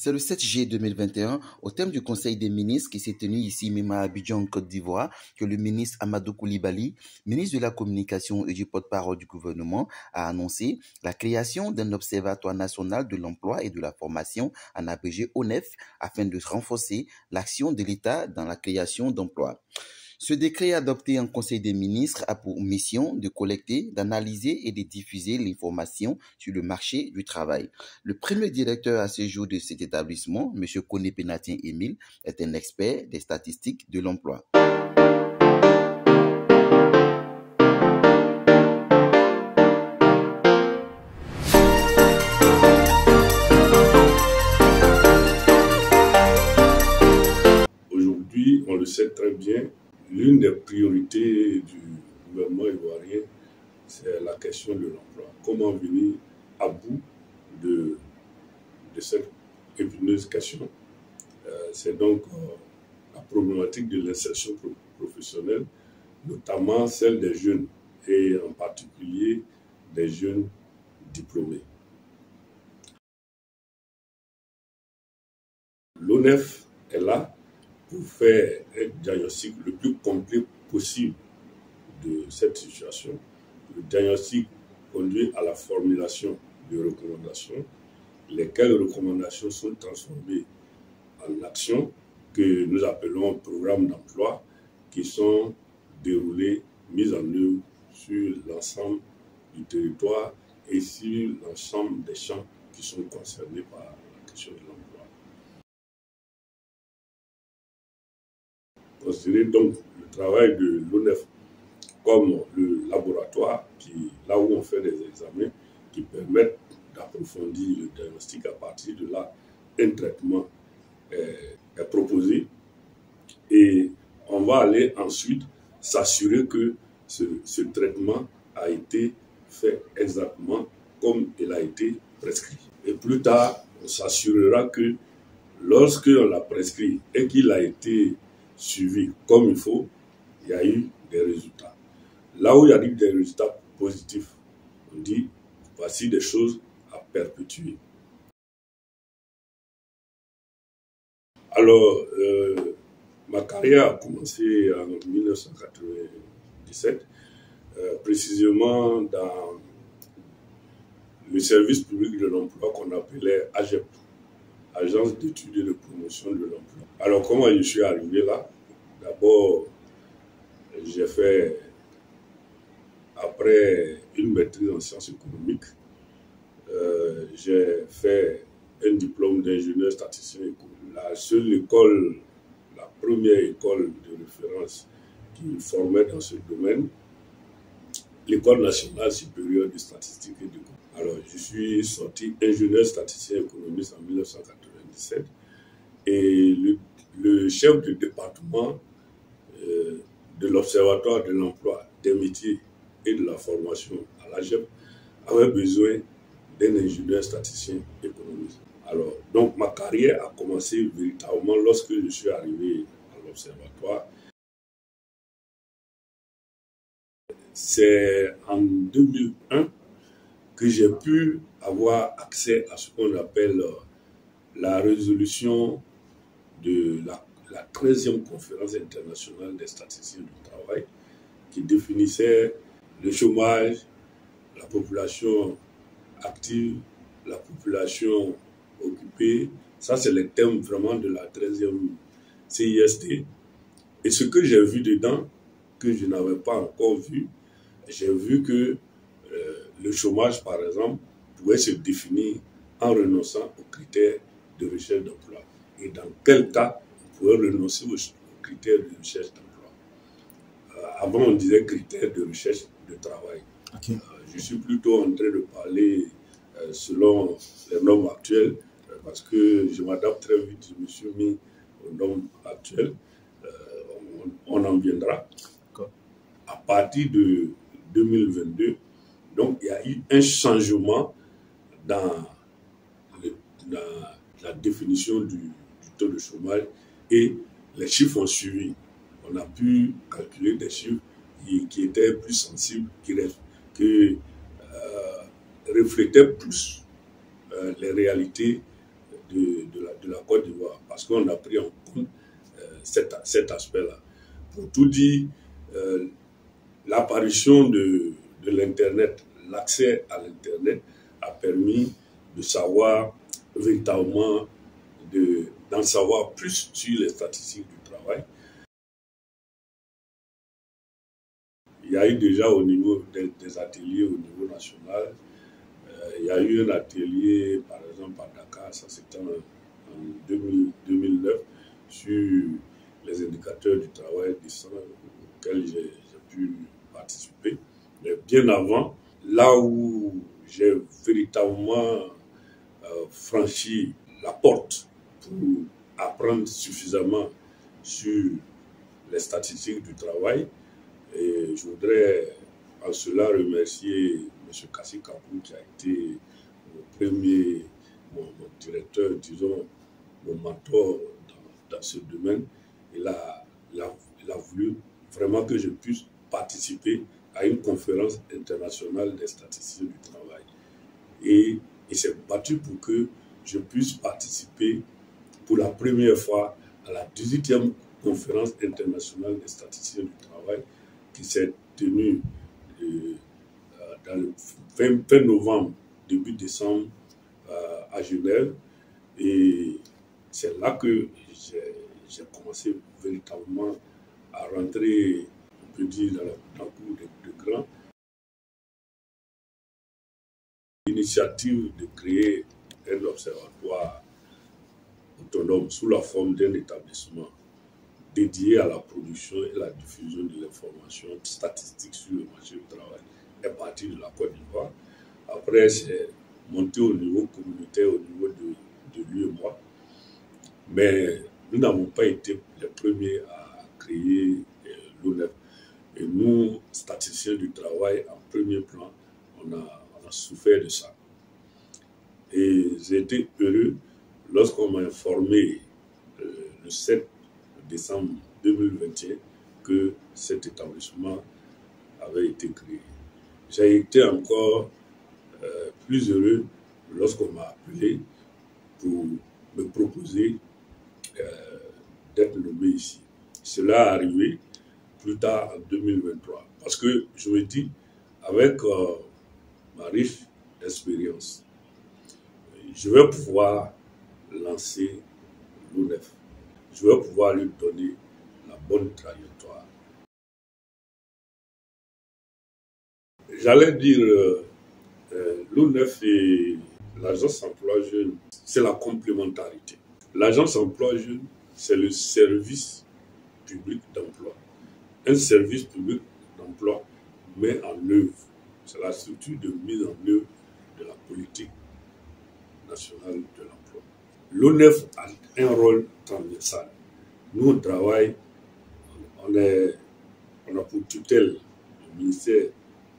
C'est le 7 juillet 2021, au thème du Conseil des ministres qui s'est tenu ici même à Abidjan, Côte d'Ivoire, que le ministre Amadou Coulibaly, ministre de la Communication et du porte-parole du gouvernement, a annoncé la création d'un observatoire national de l'emploi et de la formation, en abrégé ONEF, afin de renforcer l'action de l'État dans la création d'emplois. Ce décret adopté en Conseil des ministres a pour mission de collecter, d'analyser et de diffuser l'information sur le marché du travail. Le premier directeur à ce jour de cet établissement, M. Koné Pénatien Émile, est un expert des statistiques de l'emploi. Aujourd'hui, on le sait très bien, l'une des priorités du gouvernement ivoirien, c'est la question de l'emploi. Comment venir à bout de cette épineuse question? C'est donc la problématique de l'insertion professionnelle, notamment celle des jeunes, et en particulier des jeunes diplômés. L'ONEF est là pour faire un diagnostic le plus complet possible de cette situation. Le diagnostic conduit à la formulation de recommandations, lesquelles recommandations sont transformées en actions que nous appelons programmes d'emploi, qui sont déroulées, mises en œuvre sur l'ensemble du territoire et sur l'ensemble des champs qui sont concernés par la question de l'emploi. Considérer donc le travail de l'ONEF comme le laboratoire, là où on fait des examens qui permettent d'approfondir le diagnostic. À partir de là, un traitement est proposé et on va aller ensuite s'assurer que ce traitement a été fait exactement comme il a été prescrit. Et plus tard, on s'assurera que lorsque on l'a prescrit et qu'il a été suivi comme il faut, il y a eu des résultats. Là où il y a eu des résultats positifs, on dit voici des choses à perpétuer. Alors, ma carrière a commencé en 1997, précisément dans le service public de l'emploi qu'on appelait AGEP, Agence d'études et de promotion de l'emploi. Alors, comment je suis arrivé là? D'abord, j'ai fait, après une maîtrise en sciences économiques, j'ai fait un diplôme d'ingénieur statisticien économique. La seule école, la première école de référence qui me formait dans ce domaine, l'École nationale supérieure de statistique et d'économie. Alors, je suis sorti ingénieur statisticien économiste en 1997 et le chef du département de l'Observatoire de l'emploi, des métiers et de la formation à l'AGEP avait besoin d'un ingénieur statisticien économiste. Alors, donc ma carrière a commencé véritablement lorsque je suis arrivé à l'Observatoire. C'est en 2001 que j'ai pu avoir accès à ce qu'on appelle la résolution de la 13e conférence internationale des statisticiens du travail, qui définissait le chômage, la population active, la population occupée. Ça, c'est les thèmes vraiment de la 13e CIST. Et ce que j'ai vu dedans, que je n'avais pas encore vu, j'ai vu que le chômage, par exemple, pouvait se définir en renonçant aux critères de recherche d'emploi. Et dans quel cas on pouvait renoncer aux critères de recherche d'emploi. Avant, on disait critères de recherche de travail. Okay. Je suis plutôt en train de parler selon les normes actuelles, parce que je m'adapte très vite, je me suis mis aux normes actuelles. On en viendra. À partir de 2022, donc il y a eu un changement dans la définition du taux de chômage et les chiffres ont suivi. On a pu calculer des chiffres qui étaient plus sensibles, qui reflétaient plus les réalités de la Côte d'Ivoire, parce qu'on a pris en compte cet aspect-là. Pour tout dire, l'apparition de l'Internet, l'accès à l'Internet a permis de savoir véritablement, d'en savoir plus sur les statistiques du travail. Il y a eu déjà au niveau des ateliers au niveau national. Il y a eu un atelier, par exemple, à Dakar, ça c'était en 2009, sur les indicateurs du travail décent auxquels j'ai pu participer. Mais bien avant, là où j'ai véritablement franchi la porte pour apprendre suffisamment sur les statistiques du travail, et je voudrais en cela remercier M. Kassi Kapou qui a été mon directeur, disons, mon mentor dans ce domaine. Il a voulu vraiment que je puisse participer à une conférence internationale des statistiques du travail. Et il s'est battu pour que je puisse participer pour la première fois à la 18e conférence internationale des statistiques du travail qui s'est tenue dans le fin novembre, début décembre à Genève. Et c'est là que j'ai commencé véritablement à rentrer, on peut dire, dans le cours de grand. L'initiative de créer un observatoire autonome sous la forme d'un établissement dédié à la production et la diffusion de l'information statistique sur le marché du travail est parti de la Côte d'Ivoire. Après, c'est monté au niveau communautaire, au niveau de l'UEMOA. Mais nous n'avons pas été les premiers à créer l'ONEF. Et nous, statisticiens du travail, en premier plan, on a souffert de ça. Et j'ai été heureux lorsqu'on m'a informé le 7 décembre 2021 que cet établissement avait été créé. J'ai été encore plus heureux lorsqu'on m'a appelé pour me proposer d'être nommé ici. Cela est arrivé plus tard en 2023. Parce que je me dis, avec ma riche expérience, je vais pouvoir lancer l'ONEF. Je vais pouvoir lui donner la bonne trajectoire. J'allais dire, l'ONEF et l'agence emploi jeune, c'est la complémentarité. L'agence emploi jeune, c'est le service public d'emploi. Un service public d'emploi met en œuvre, c'est la structure de mise en œuvre de la politique nationale de l'emploi. L'ONEF a un rôle transversal. Nous, on travaille, on a pour tutelle le ministère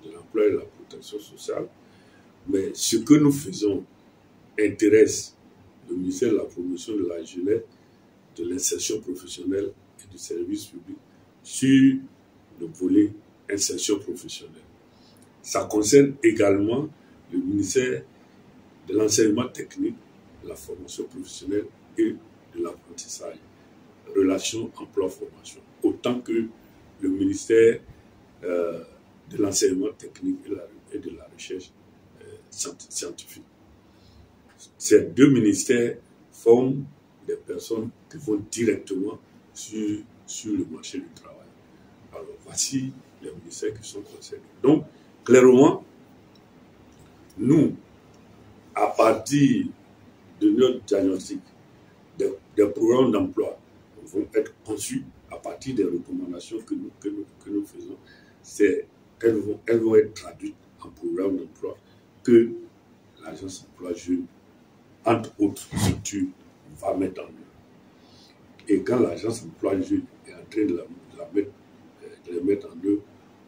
de l'Emploi et de la Protection sociale, mais ce que nous faisons intéresse le ministère de la Promotion de la jeunesse, de l'insertion professionnelle et du service public sur le volet insertion professionnelle. Ça concerne également le ministère de l'enseignement technique, de la formation professionnelle et de l'apprentissage, relations emploi-formation, autant que le ministère de l'enseignement technique et de la recherche scientifique. Ces deux ministères forment des personnes qui vont directement sur le marché du travail. Alors, voici les ministères qui sont concernés. Donc, clairement, nous, à partir de notre diagnostic, des programmes d'emploi vont être conçus à partir des recommandations que nous faisons. Elles vont être traduites en programmes d'emploi que l'agence emploi jeune, entre autres structures, va mettre en œuvre. Et quand l'agence emploi jeune est en train de les mettre en œuvre,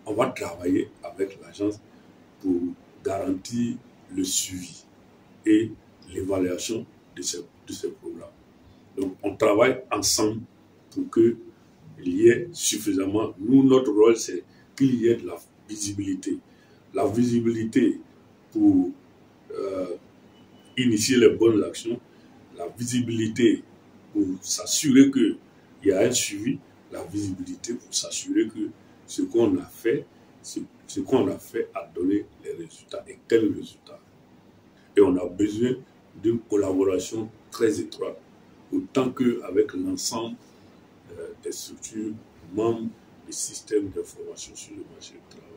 on va travailler avec l'agence pour garantir le suivi et l'évaluation de ces programmes. Donc, on travaille ensemble pour qu'il y ait suffisamment. Nous, notre rôle, c'est qu'il y ait de la visibilité. La visibilité pour initier les bonnes actions, la visibilité pour s'assurer qu'il y a un suivi, la visibilité pour s'assurer que ce qu'on a fait, a donné les résultats. Et quels résultats? Et on a besoin d'une collaboration très étroite, autant qu'avec l'ensemble des structures membres du système d'information sur le marché du travail.